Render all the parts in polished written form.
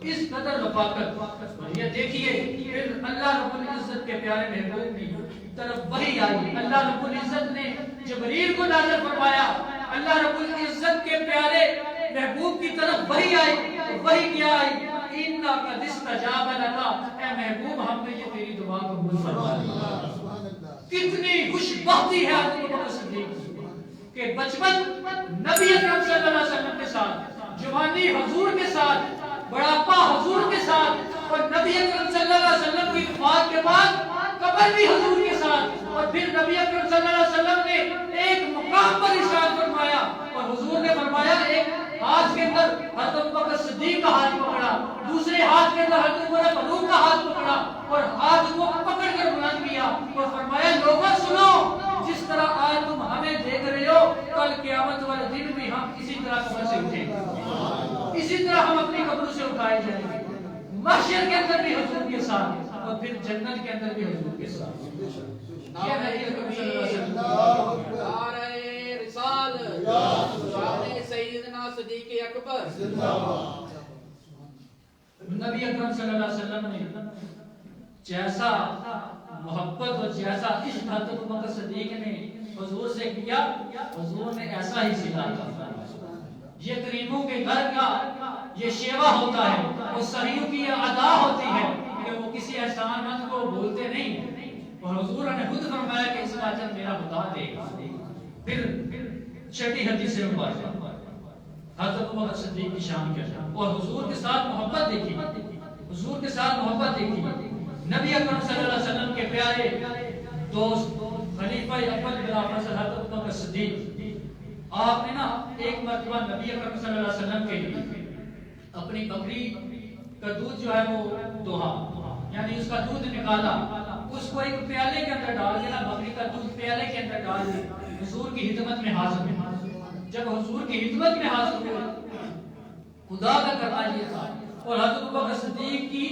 اس قدر رفاقت. یہ دیکھیے پھر اللہ رب العزت کے پیارے محبوب کی طرف وحی آئی. اللہ رب العزت نے جبریل کو نازل فرمایا. اللہ رب العزت کے پیارے محبوب کی طرف وحی آئی. وحی کیا آئی؟ اِنَّا قَدْ اسْتَجَابَ لَكَ، اے محبوب ہم نے یہ تیری دعا قبول فرما لی. کتنی خوش بختی ہے حضرت ابوبکر صدیق کہ بچپن نبی اکرم صلی اللہ علیہ وسلم کے ساتھ، جوانی حضور کے ساتھ، بڑھاپا حضور کے ساتھ، اور نبی اکرم صلی اللہ علیہ وسلم کی وفات کے بعد قبر بھی حضور کے ساتھ. اور پھر نبی اکرم صلی اللہ علیہ وسلم نے ایک مقام پر ارشاد فرمایا اور حضور نے فرمایا ایک ہاتھ کے اندر حضرت ابوبکر صدیق کا ہاتھ پکڑا، دوسرے ہاتھ کے اندر حضرت عمر فاروق کا ہاتھ پکڑا اور ہاتھ کو پکڑ کر بلند کیا اور فرمایا لوگوں سنو، جس طرح آج تم ہمیں دیکھ رہے ہو کل قیامت والے دن بھی ہم اسی طرح قبر سے اٹھیں گے، اسی طرح ہم اپنی قبروں سے اٹھائے جائیں گے. محشر کے اندر بھی حضور کے ساتھ اور پھر جنت کے اندر بھی حضور کے ساتھ. نبی اکرم صلی اللہ علیہ وسلم نے جیسا محبت اور جیسا عشق حضرت ابوبکر صدیق نے حضور سے کیا، حضور نے ایسا ہی سکھایا. یہ کریموں کے گھر کا یہ شیوا ہوتا ہے، اور صحیحوں کی یہ ادا ہوتی ہے کہ وہ کسی احسان مند کو بھولتے نہیں. اور حضور نے خود فرمایا کہ اس کا اجر میرا خدا دے گا. پھر چھٹی حدیث مبارکہ حضرت ابوبکر صدیق کی شان کیا اور حضور کے ساتھ محبت دیکھی. حضور کے ساتھ محبت دیکھی. نبی اکرم صلی اللہ علیہ وسلم کے پیارے دوست خلیفہ اول بلا فضل حضرت ابوبکر صدیق، آپ نے نا ایک مرتبہ نبی اکرم صلی اللہ علیہ وسلم کے لیے اپنی بکری کا دودھ جو ہے وہ دوہا، یعنی اس کا دودھ نکالا، اس کو ایک پیالے کے اندر ڈال کے نا بکری کا دودھ پیالے کے اندر ڈال کے حضور کی خدمت میں حاضر ہوئے. جب حضور کی خدمت میں حاضر ہوئے خدا کا کرنا یہ تھا اور حضرت ابوبکر صدیق کی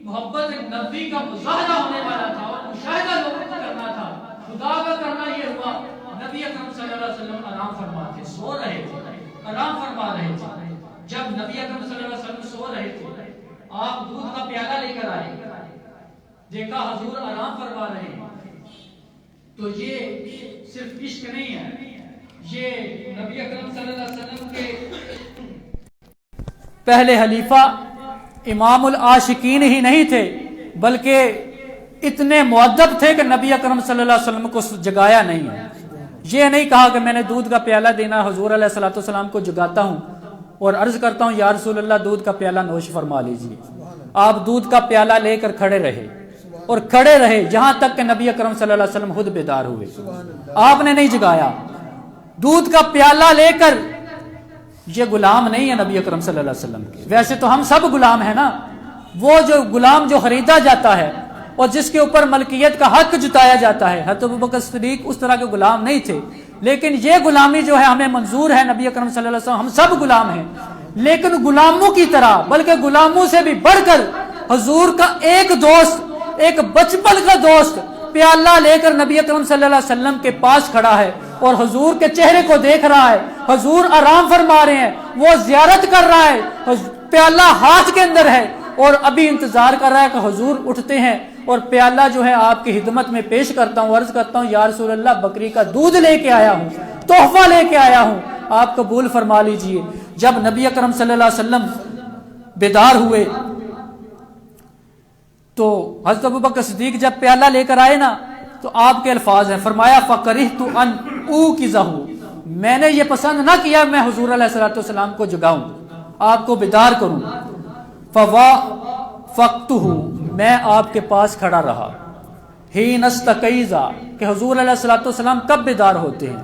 محبت نبی کا مظاہرہ ہونے والا تھا اور مشاہدہ لوگوں کو کرنا تھا. خدا کا کرنا یہ ہوا نبی اکرم صلی اللہ علیہ وسلم آرام فرما تھے، سو رہے تھے، آرام فرما رہے تھے. جب نبی اکرم صلی اللہ علیہ وسلم سو رہے تھے آپ دودھ کا پیالہ لے کر آئے، دیکھا حضور آرام فرما رہے ہیں. تو یہ صرف عشق نہیں ہے، یہ نبی اکرم صلی اللہ علیہ وسلم کے پہلے خلیفہ امام العاشقین ہی نہیں تھے بلکہ اتنے مؤدب تھے کہ نبی اکرم صلی اللہ علیہ وسلم کو جگایا نہیں ہے. یہ نہیں کہا کہ میں نے دودھ کا پیالہ دینا، حضور علیہ الصلوۃ والسلام کو جگاتا ہوں اور عرض کرتا ہوں یا رسول اللہ دودھ کا پیالہ نوش فرما لیجیے. آپ دودھ کا پیالہ لے کر کھڑے رہے اور کھڑے رہے جہاں تک کہ نبی اکرم صلی اللہ علیہ وسلم خود بیدار ہوئے. آپ نے نہیں جگایا. دودھ کا پیالہ لے کر، یہ غلام نہیں ہے نبی اکرم صلی اللہ علیہ وسلم کے. ویسے تو ہم سب غلام ہیں نا، وہ جو غلام جو خریدا جاتا ہے اور جس کے اوپر ملکیت کا حق جتایا جاتا ہے، حضرت ابوبکر صدیق اس طرح کے غلام نہیں تھے. لیکن یہ غلامی جو ہے ہمیں منظور ہے، نبی اکرم صلی اللہ علیہ وسلم، ہم سب غلام ہیں، لیکن غلاموں کی طرح بلکہ غلاموں سے بھی بڑھ کر حضور کا ایک دوست، ایک بچپن کا دوست پیالہ لے کر نبی اکرم صلی اللہ علیہ وسلم کے پاس کھڑا ہے اور حضور کے چہرے کو دیکھ رہا ہے. حضور آرام فرما رہے ہیں، وہ زیارت کر رہا ہے، پیالہ ہاتھ کے اندر ہے اور ابھی انتظار کر رہا ہے کہ حضور اٹھتے ہیں اور پیالہ جو ہے آپ کی خدمت میں پیش کرتا ہوں. عرض کرتا ہوں یا رسول اللہ بکری کا دودھ لے کے آیا ہوں، تحفہ لے کے آیا ہوں، آپ قبول فرما لیجئے. جب نبی اکرم صلی اللہ علیہ وسلم بیدار ہوئے تو حضرت ابوبکر صدیق جب پیالہ لے کر آئے نا تو آپ کے الفاظ ہیں، فرمایا فَقَرِحْتُ أَنْ أُوقِظَهُ، میں نے یہ پسند نہ کیا میں حضور علیہ الصلوۃ والسلام کو جگاؤں، آپ کو بیدار کروں. فَوَافَقْتُهُ، میں آپ کے پاس کھڑا رہا. حِينَ اسْتَيْقَظَ، کہ حضور علیہ الصلوۃ والسلام کب بیدار ہوتے ہیں،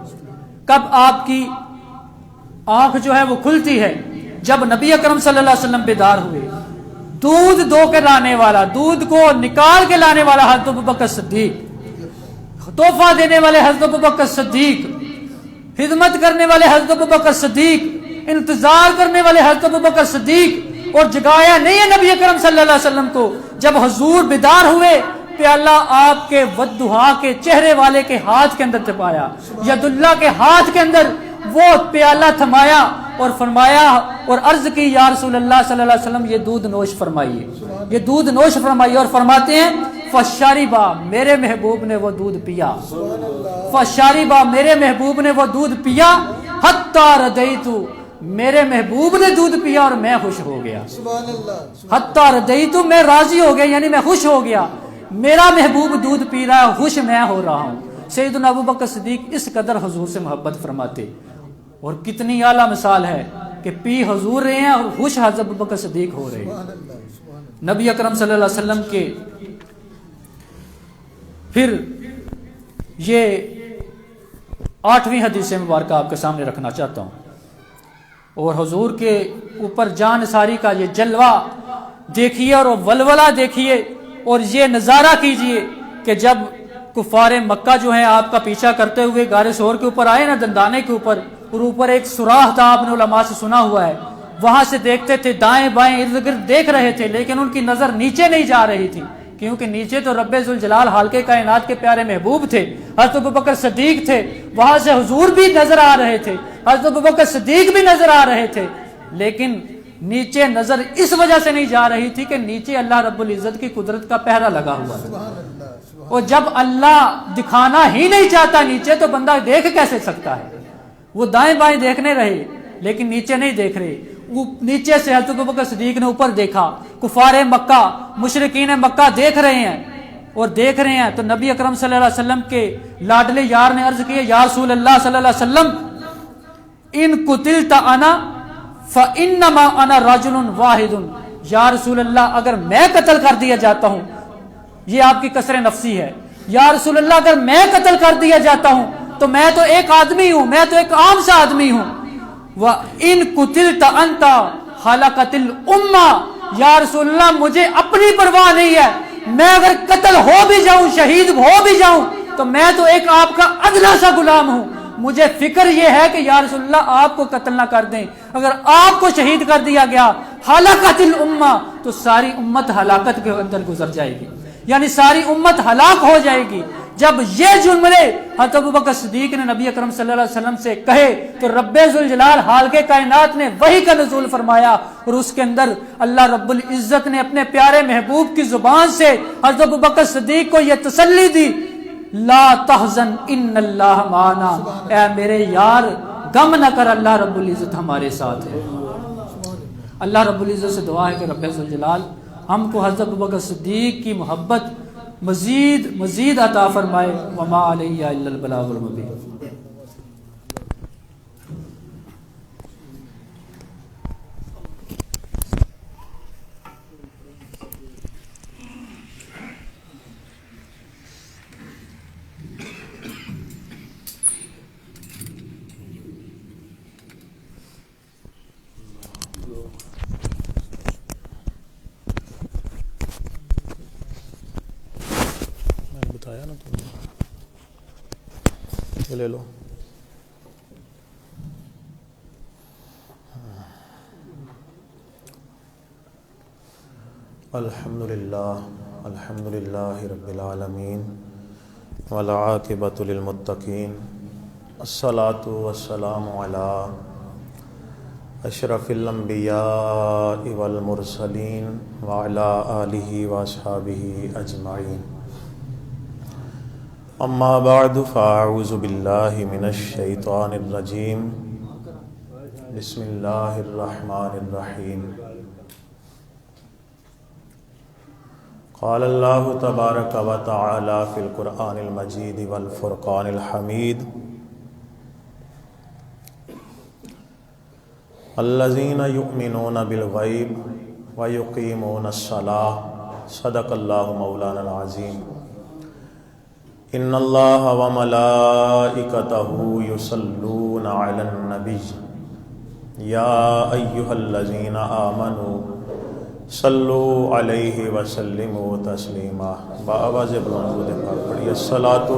کب آپ کی آنکھ جو ہے وہ کھلتی ہے. جب نبی اکرم صلی اللہ علیہ وسلم بیدار ہوئے، دودھ دو کے لانے والا، دودھ کو نکال کے لانے والا حضرت ابوبکر صدیق، تحفہ دینے والے حضرت ابوبکر صدیق، خدمت کرنے والے حضرت ابوبکر صدیق، انتظار کرنے والے حضرت ابوبکر صدیق، اور جگایا نہیں ہے نبی اکرم صلی اللہ علیہ وسلم کو. جب حضور بیدار ہوئے پیالہ آپ کے ودھا کے چہرے والے کے ہاتھ کے اندر چپایا، ید اللہ کے ہاتھ کے اندر وہ پیالہ تھمایا اور فرمایا اور عرض کی یا رسول اللہ صلی اللہ علیہ وسلم یہ دودھ نوش فرمائیے، یہ دودھ نوش فرمائیے، اور فرماتے ہیں فشاربا، میرے محبوب نے وہ دودھ پیا، فشاربا، میرے محبوب نے وہ دودھ پیا، حتی ردیتو، میرے محبوب نے دودھ پیا اور میں خوش ہو گیا، حتی ردیتو، میں راضی ہو گیا، یعنی میں خوش ہو گیا، میرا محبوب دودھ پی رہا ہے، خوش میں ہو رہا ہوں۔ سیدنا ابوبکر صدیق اس قدر حضور سے محبت فرماتے، اور کتنی اعلیٰ مثال ہے کہ پی حضور رہے ہیں اور خوش حضرت ابوبکر صدیق ہو رہے ہیں۔ نبی اکرم صلی اللہ علیہ وسلم کے پھر یہ 8ویں حدیث مبارکہ آپ کے سامنے رکھنا چاہتا ہوں، اور حضور کے اوپر جان نثاری کا یہ جلوہ دیکھیے اور ولولہ دیکھیے، اور یہ نظارہ کیجئے کہ جب کفار مکہ جو ہیں آپ کا پیچھا کرتے ہوئے غار ثور کے اوپر آئے نا، دندانے کے اوپر، اور اوپر ایک سوراخ تھا، آپ نے علماء سے سنا ہوا ہے، وہاں سے دیکھتے تھے، دائیں بائیں ارد گرد دیکھ رہے تھے، لیکن ان کی نظر نیچے نہیں جا رہی تھی، کیونکہ نیچے تو رب ذوالجلال حالقے کائنات کے پیارے محبوب تھے، حضرت ابوبکر صدیق تھے، وہاں سے حضور بھی نظر آ رہے تھے، حضرت ابوبکر صدیق بھی نظر آ رہے تھے، لیکن نیچے نظر اس وجہ سے نہیں جا رہی تھی کہ نیچے اللہ رب العزت کی قدرت کا پہرا لگا ہوا ہے، اور جب اللہ دکھانا ہی نہیں چاہتا نیچے تو بندہ دیکھ کیسے سکتا ہے؟ وہ دائیں بائیں دیکھنے رہے لیکن نیچے نہیں دیکھ رہے، وہ نیچے سے حضرت ابوبکر صدیق نے اوپر دیکھا، کفار مکہ مشرکین مکہ دیکھ رہے ہیں اور دیکھ رہے ہیں، تو نبی اکرم صلی اللہ علیہ وسلم کے لاڈلے یار نے عرض کیا یا رسول اللہ صلی اللہ علیہ وسلم ان قتلت انا فانما انا رجل واحد، یا رسول اللہ اگر میں قتل کر دیا جاتا ہوں، یہ آپ کی کسر نفسی ہے، یا رسول اللہ اگر میں قتل کر دیا جاتا ہوں تو میں تو ایک آدمی ہوں، میں تو ایک عام سا آدمی ہوں، وَإِن قُتِلْتَ أَنْتَ خَلَقَتِ الْأُمَّةِ، یا رسول اللہ مجھے اپنی پرواہ نہیں ہے، میں اگر قتل ہو بھی جاؤں، شہید ہو بھی جاؤں تو میں تو ایک آپ کا ادنا سا غلام ہوں، مجھے فکر یہ ہے کہ یا رسول اللہ آپ کو قتل نہ کر دیں، اگر آپ کو شہید کر دیا گیا خَلَقَتِ الْأُمَّةِ تو ساری امت ہلاکت کے اندر گزر جائے گی، یعنی ساری امت ہلاک ہو جائے گی۔ جب یہ جملے حضرت ابوبکر صدیق نے نبی اکرم صلی اللہ علیہ وسلم سے کہے تو رب ذوالجلال حالقے کائنات نے وحی کا نزول فرمایا، اور اس کے اندر اللہ رب العزت نے اپنے پیارے محبوب کی زبان سے حضرت ابوبکر صدیق کو یہ تسلی دی، لا تحزن ان اللہ معنا، اے میرے یار غم نہ کر، اللہ رب العزت ہمارے ساتھ ہے۔ اللہ رب العزت سے دعا ہے کہ رب ذوالجلال ہم کو حضرت ابوبکر صدیق کی محبت مزید عطا فرمائے، وما علیہ الا البلاغ المبین۔ بتایا نا تم نے، لے لو۔ الحمدللہ رب العالمین والعاقبۃ للمتقین، الصلاۃ والسلام علی اشرف الانبیاء والمرسلین وعلی آلہ واصحابہ اجمعین، اما بعد فاعوذ باللہ من الشیطان الرجیم، بسم اللہ الرحمن الرحیم۔ قال اللہ تبارک و تعالی فی القرآن المجید والفرقان الحمید، الذین یؤمنون بالغیب ویقیمون الصلاۃ، صدق اللہ مولانا العظیم۔ ان اللہ وملائکتہ یصلون علی النبی یا ایہا الذین آمنوا صلوا علیہ وسلموا تسلیما، بآواز بلند پڑھیے، الصلاۃ